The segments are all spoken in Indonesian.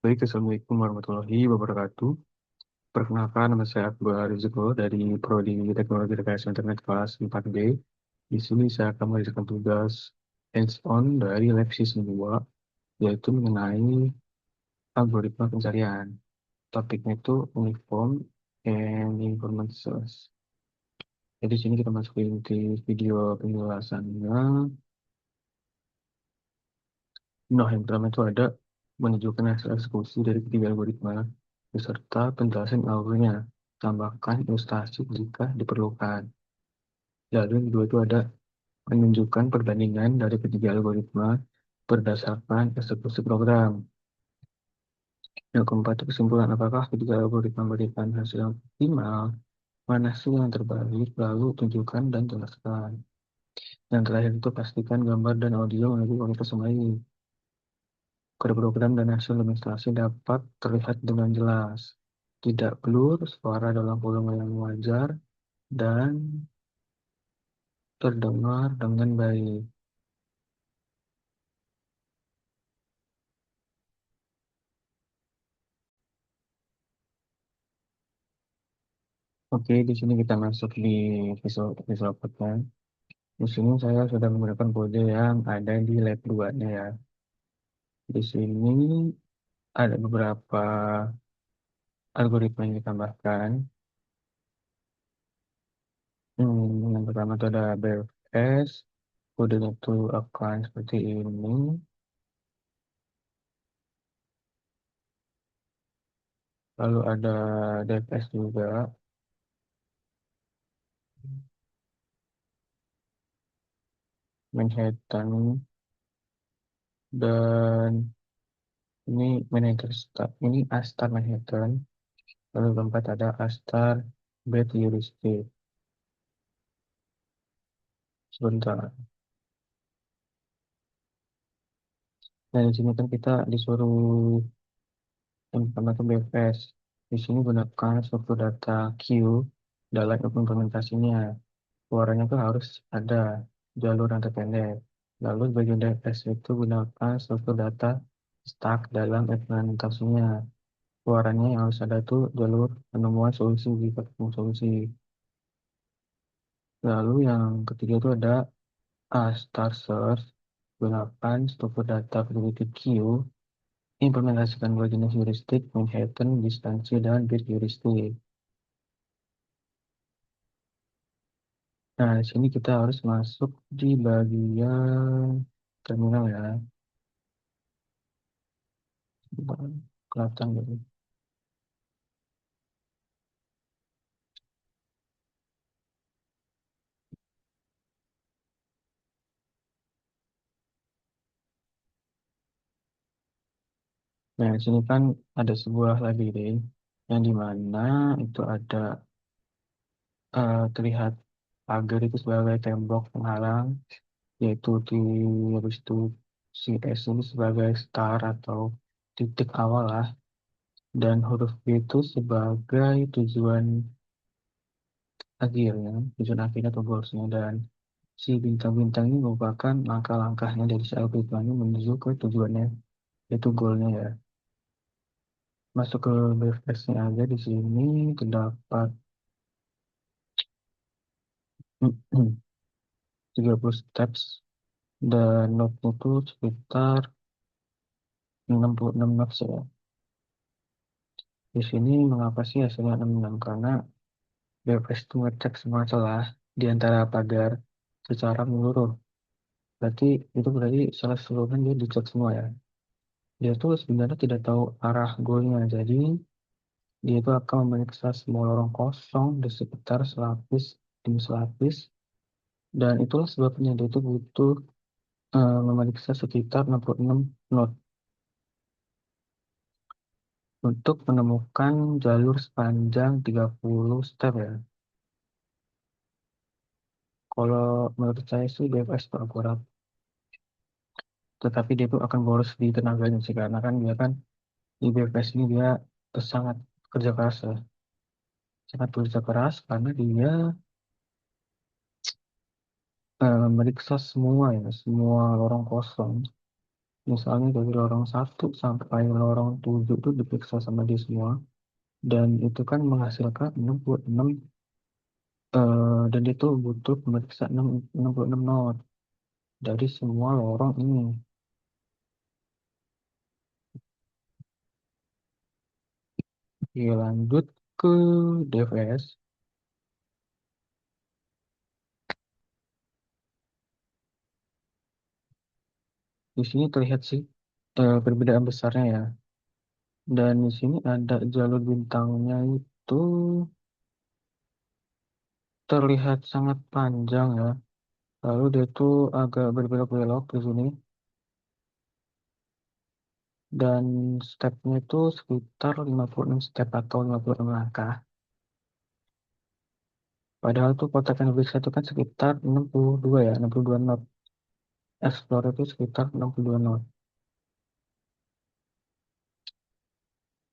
Baik, Assalamualaikum warahmatullahi wabarakatuh. Perkenalkan, nama saya Akbar Rizko dari Prodi Teknologi Rekayasa Internet kelas 4B. Di sini saya akan mengerjakan tugas hands-on dari lab season 2, yaitu mengenai algoritma pencarian. Topiknya itu uniform and information source. Jadi di sini kita masukin ke video penjelasannya. Nah, yang pertama itu ada menunjukkan hasil eksekusi dari ketiga algoritma beserta penjelasan algoritmanya. Tambahkan ilustrasi jika diperlukan. Lalu yang kedua itu ada menunjukkan perbandingan dari ketiga algoritma berdasarkan eksekusi program. Yang keempat itu kesimpulan apakah ketiga algoritma memberikan hasil yang optimal, mana hasil yang terbaik, lalu tunjukkan dan jelaskan. Yang terakhir itu pastikan gambar dan audio memiliki kualitas yang baik. Kode program dan hasil demonstrasi dapat terlihat dengan jelas, tidak blur, suara dalam volume yang wajar, dan terdengar dengan baik. Oke, di sini kita masuk di visual code-nya. Di sini saya sudah menggunakan kode yang ada di lab 2-nya ya. Di sini ada beberapa algoritma yang ditambahkan. Yang pertama itu ada BFS, kodenya itu akan seperti ini. Lalu ada DFS juga, Manhattan, dan ini Manhattan Star, ini Astar Manhattan. Lalu keempat ada Astar Bed Heuristic. Sebentar. Nah, di sini kan kita disuruh yang pertama itu BFS. Di sini gunakan struktur data Q dalam implementasinya. Suaranya tuh harus ada jalur yang terpendek. Lalu bagian DFS itu gunakan struktur data stack dalam implementasinya. Suaranya yang harus ada itu jalur penemuan solusi jika ketemu solusi. Lalu yang ketiga itu ada star search, gunakan struktur data probability Q, implementasikan dua jenis heuristik, Manhattan, distansi, dan bit heuristik. Nah, di sini kita harus masuk di bagian terminal ya. Kelihatan gitu. Nah, di sini kan ada sebuah labirin yang dimana itu ada terlihat pagar itu sebagai tembok penghalang, yaitu di habis itu si S ini sebagai star atau titik awal lah, dan huruf B itu sebagai tujuan akhirnya, tujuan akhirnya atau goalsnya, dan si bintang-bintang ini merupakan langkah-langkahnya dari si algoritmanya menuju ke tujuannya, yaitu goalnya ya. Masuk ke BFS-nya aja di sini terdapat 30 steps dan node itu sekitar 66 nodes ya. Di sini mengapa sih hasilnya 66? Karena BFS itu ngecek semua celah di antara pagar secara menyeluruh. Berarti itu berarti salah seluruhnya dia dicek semua ya. Dia tuh sebenarnya tidak tahu arah goalnya. Jadi dia itu akan memeriksa semua lorong kosong di sekitar selapis demi selapis. Dan itulah sebabnya dia itu butuh memeriksa sekitar 66 node untuk menemukan jalur sepanjang 30 step ya. Kalau menurut saya sih BFS itu akurat, tetapi dia itu akan boros di tenaganya sih karena kan dia kan di BFS ini dia sangat kerja keras ya, sangat kerja keras karena dia memeriksa semua ya, semua lorong kosong Misalnya dari lorong 1 sampai lorong 7 itu diperiksa sama dia semua. Dan itu kan menghasilkan 66, dan itu butuh pemeriksaan 66 not dari semua lorong ini. Lanjut ke DFS. Di sini terlihat sih perbedaan besarnya ya. Dan di sini ada jalur bintangnya itu terlihat sangat panjang ya. Lalu dia tuh agak berbelok-belok di sini. Dan stepnya itu sekitar 56 step atau 56 langkah. Padahal tuh kotak yang diperiksa itu kan sekitar 62 ya, 62 knot. Explorer itu sekitar 62 knot.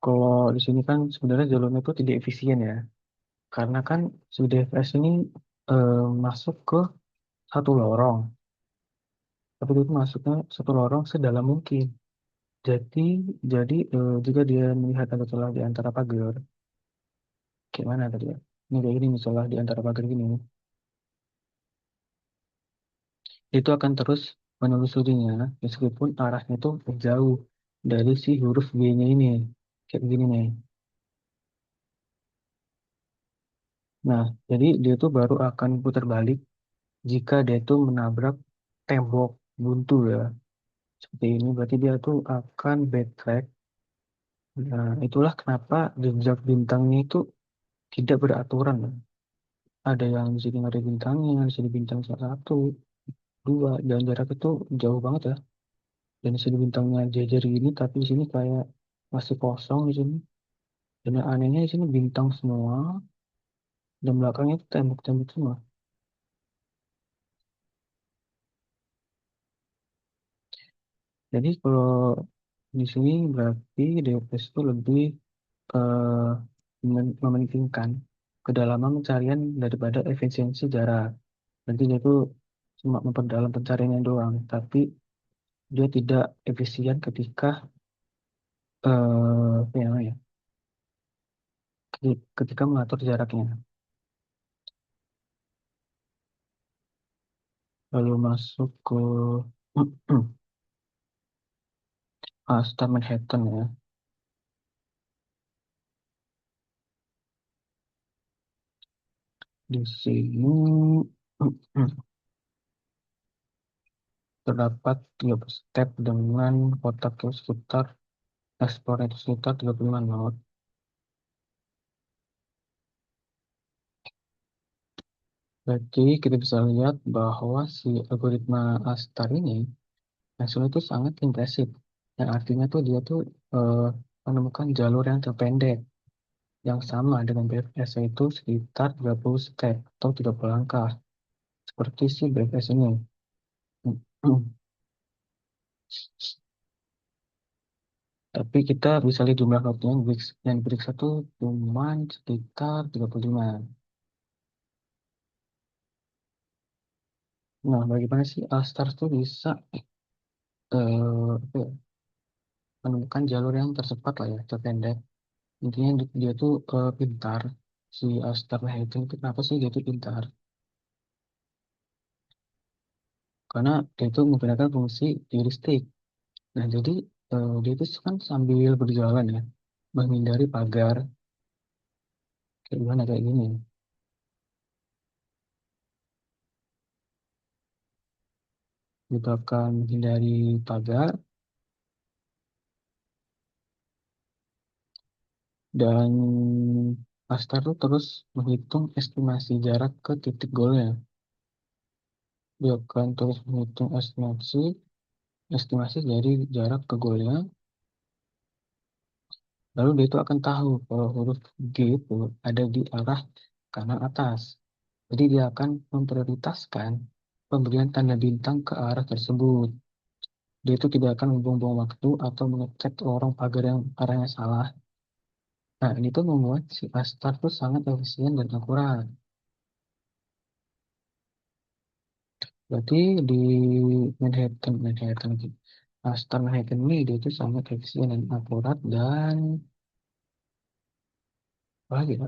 Kalau di sini kan sebenarnya jalurnya itu tidak efisien ya. Karena kan si DFS ini masuk ke satu lorong. Tapi itu masuknya satu lorong sedalam mungkin. Jadi, jika dia melihat ada celah di antara pagar, kayak mana tadi ya? Ini kayak gini, celah di antara pagar gini. Itu akan terus menelusurinya meskipun arahnya itu jauh dari si huruf G-nya ini. Kayak begini nih. Nah, jadi dia tuh baru akan putar balik jika dia tuh menabrak tembok buntu ya. Seperti ini berarti dia tuh akan backtrack. Nah, itulah kenapa jejak bintangnya itu tidak beraturan. Ya. Ada yang di sini ada bintangnya, di sini bintang satu, dua, dan jarak itu jauh banget ya. Dan di sini bintangnya jejer gini, tapi di sini kayak masih kosong di sini. Dan yang anehnya di sini bintang semua, dan belakangnya itu tembok-tembok semua. Jadi kalau di sini berarti DFS itu lebih eh, mementingkan kedalaman pencarian daripada efisiensi jarak. Nanti dia itu cuma memperdalam pencariannya doang, tapi dia tidak efisien ketika apa ya, namanya, ketika mengatur jaraknya. Lalu masuk ke Star Manhattan ya. Di sini terdapat 13 step dengan kotak yang sekitar ekspor itu sekitar 35 knot. Jadi kita bisa lihat bahwa si algoritma Astar ini hasilnya itu sangat impresif. Yang artinya tuh dia tuh eh, menemukan jalur yang terpendek yang sama dengan BFS yaitu sekitar 30 step atau 30 langkah. Seperti si BFS ini. Tapi kita bisa lihat jumlah knotnya yang diperiksa tuh cuma sekitar 35. Nah, bagaimana sih Astar tuh bisa apa ya, menemukan jalur yang tercepat lah ya, terpendek. Intinya dia tuh pintar. Si Astar itu kenapa sih dia tuh pintar? Karena dia itu menggunakan fungsi heuristik. Nah, jadi dia itu kan sambil berjalan ya, menghindari pagar, kayak gimana kayak gini. Dia akan menghindari pagar dan Astar tuh terus menghitung estimasi jarak ke titik golnya. Dia akan terus menghitung estimasi dari jarak ke golnya. Lalu dia itu akan tahu kalau huruf G itu ada di arah kanan atas. Jadi dia akan memprioritaskan pemberian tanda bintang ke arah tersebut. Dia itu tidak akan membuang-buang waktu atau mengecek lorong pagar yang arahnya salah. Nah, ini tuh membuat si Astar tuh sangat efisien dan akurat. Berarti di Manhattan, Manhattan gitu. Nah, Star Manhattan ini dia itu sangat efisien dan akurat dan apa lagi ya,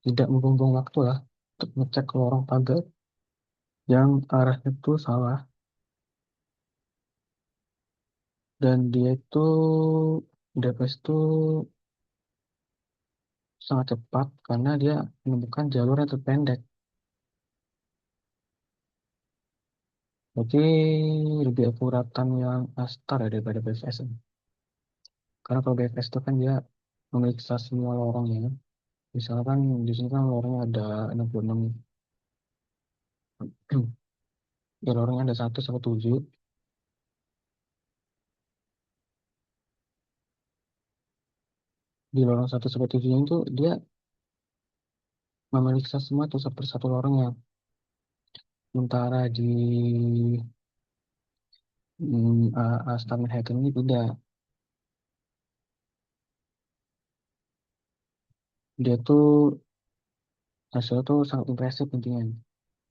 tidak membuang waktu lah untuk ngecek lorong pagar yang arahnya tuh salah. Dan dia itu DPS itu sangat cepat karena dia menemukan jalur yang terpendek. Jadi lebih akuratan yang Astar ya daripada BFS. Karena kalau BFS itu kan dia memeriksa semua lorongnya. Misalkan di sini kan lorongnya ada 66, ya lorongnya ada 1 sampai 7. Di lorong 1 sampai 7 itu dia memeriksa semua tuh satu persatu lorongnya. Sementara di Astar Manhattan ini tidak. Dia tuh hasilnya tuh sangat impresif intinya.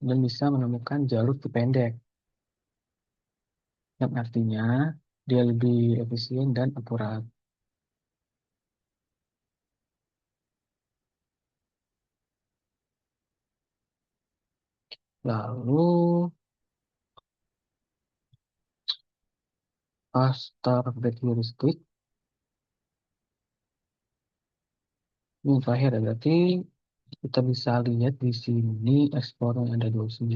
Dan bisa menemukan jalur terpendek. Yang artinya dia lebih efisien dan akurat. Lalu Astar heuristik ini terakhir ya, berarti kita bisa lihat di sini explore ada 29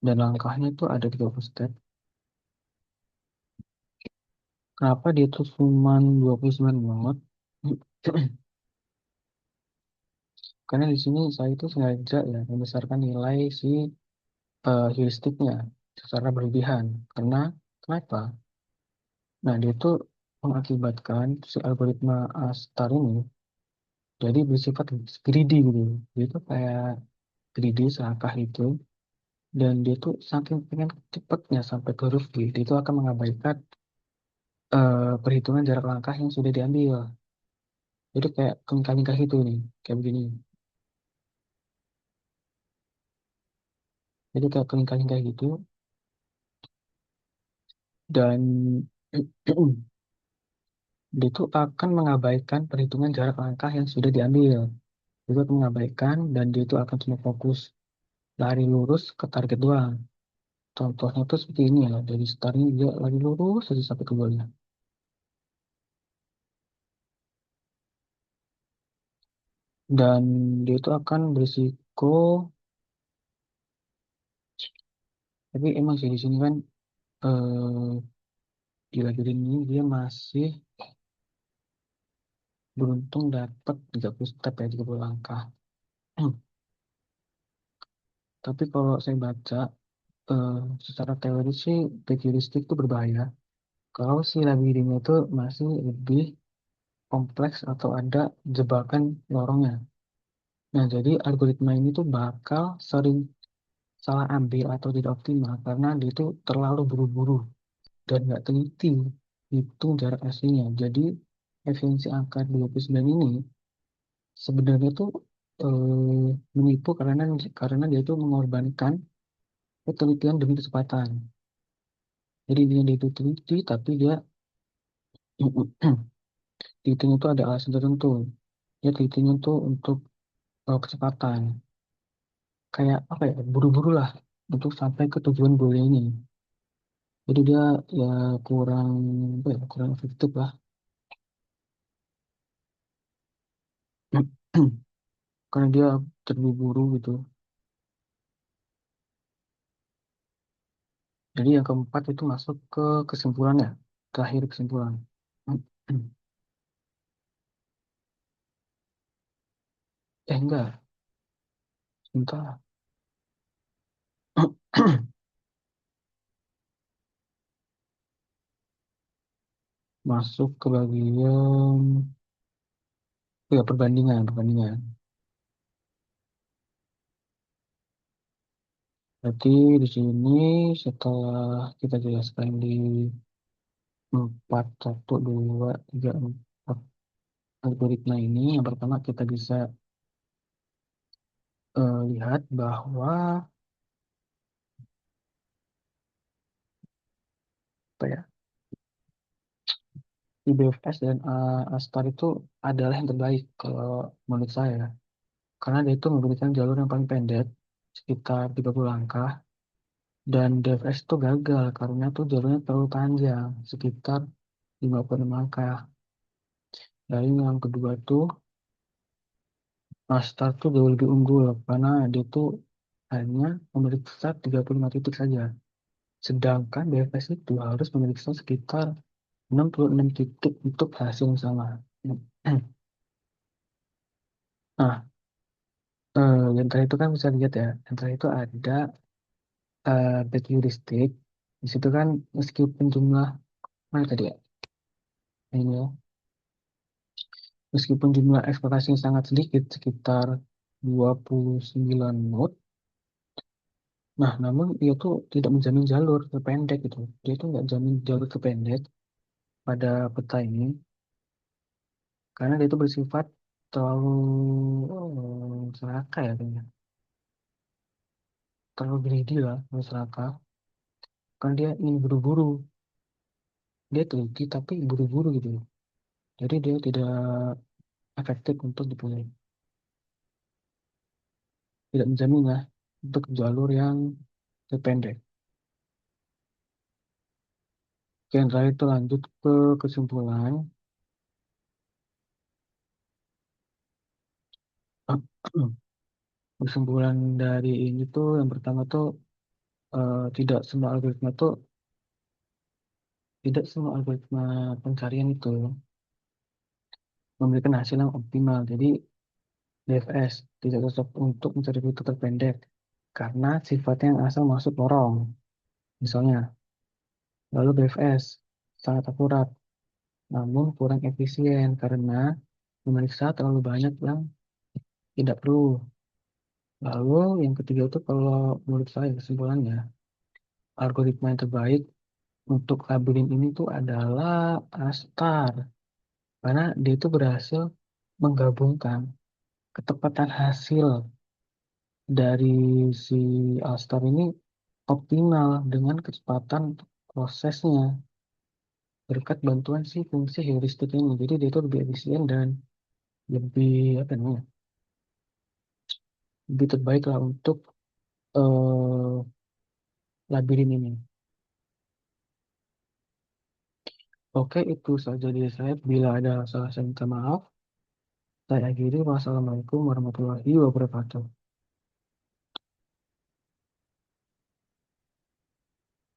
dan langkahnya itu ada 30 step. Kenapa dia tuh cuma 29 banget? Karena di sini saya itu sengaja ya membesarkan nilai si heuristiknya secara berlebihan. Karena kenapa? Nah, dia tuh mengakibatkan si algoritma Astar ini jadi bersifat greedy gitu. Dia tuh kayak greedy serakah itu. Dan dia tuh saking pengen cepatnya sampai ke huruf G, dia itu akan mengabaikan perhitungan jarak langkah yang sudah diambil. Jadi kayak kelingkah-lingkah itu nih, kayak begini. Jadi kayak kelingkah-lingkah gitu. Dan dia tuh akan mengabaikan perhitungan jarak langkah yang sudah diambil. Dia tuh akan mengabaikan dan dia itu akan cuma fokus lari lurus ke target doang. Contohnya tuh seperti ini ya, dari startnya dia lari lurus saja sampai ke golnya. Dan dia itu akan berisiko, tapi emang sih di sini kan eh, di labirin ini dia masih beruntung dapat 30 step ya 30 langkah. Tapi kalau saya baca eh, secara teori sih heuristik itu berbahaya. Kalau si labirinnya itu masih lebih kompleks atau ada jebakan lorongnya. Nah, jadi algoritma ini tuh bakal sering salah ambil atau tidak optimal karena dia itu terlalu buru-buru dan nggak teliti hitung jarak aslinya. Jadi efisiensi angka 29 ini sebenarnya tuh menipu karena dia itu mengorbankan ketelitian demi kecepatan. Jadi dia itu teliti tapi dia telitinya itu ada alasan tertentu. Dia telitinya tuh untuk kecepatan. Kayak apa ya, buru-buru lah untuk sampai ke tujuan goalnya ini. Jadi dia ya kurang apa ya, kurang efektif lah. Karena dia terburu-buru gitu. Jadi yang keempat itu masuk ke kesimpulannya, terakhir kesimpulan. Enggak, sebentar. Masuk ke bagian ya perbandingan. Berarti di sini setelah kita jelaskan di 4, 1, 2, 3, 4 algoritma ini, yang pertama kita bisa lihat bahwa apa ya? IBFS dan Astar itu adalah yang terbaik kalau menurut saya. Karena dia itu memberikan jalur yang paling pendek, sekitar 30 langkah. Dan DFS itu gagal karena tuh jalurnya terlalu panjang, sekitar 56 langkah. Lalu yang kedua tuh, Astar tuh jauh lebih unggul karena dia tuh hanya memeriksa 35 titik saja. Sedangkan DFS itu harus memeriksa sekitar 66 titik untuk hasil yang sama. Nah, yang terakhir itu kan bisa lihat ya, yang terakhir itu ada back heuristic. Di situ kan meskipun jumlah, mana tadi ya? Ini ya. Meskipun jumlah ekspektasinya sangat sedikit, sekitar 29 knot, nah namun dia tuh tidak menjamin jalur terpendek gitu. Dia tuh nggak jamin jalur terpendek pada peta ini, karena dia itu bersifat terlalu serakah ya kayaknya. Terlalu greedy lah, terlalu serakah. Karena dia ingin buru-buru. Dia teliti tapi buru-buru gitu. Jadi dia tidak efektif untuk dipilih. Tidak menjamin lah untuk jalur yang terpendek. Oke, yang terakhir itu lanjut ke kesimpulan. Kesimpulan dari ini tuh yang pertama tuh tidak semua algoritma pencarian itu memberikan hasil yang optimal. Jadi DFS tidak cocok untuk mencari rute terpendek karena sifatnya yang asal masuk lorong. Misalnya, lalu BFS sangat akurat namun kurang efisien karena memeriksa terlalu banyak yang tidak perlu. Lalu yang ketiga itu kalau menurut saya kesimpulannya, algoritma yang terbaik untuk labirin ini tuh adalah Astar. Karena dia itu berhasil menggabungkan ketepatan hasil dari si Astar ini optimal dengan kecepatan prosesnya berkat bantuan si fungsi heuristik ini. Jadi dia itu lebih efisien dan lebih apa namanya, lebih terbaik lah untuk eh, labirin ini. Oke, itu saja dari saya. Bila ada salah saya minta maaf. Saya akhiri. Wassalamualaikum warahmatullahi wabarakatuh.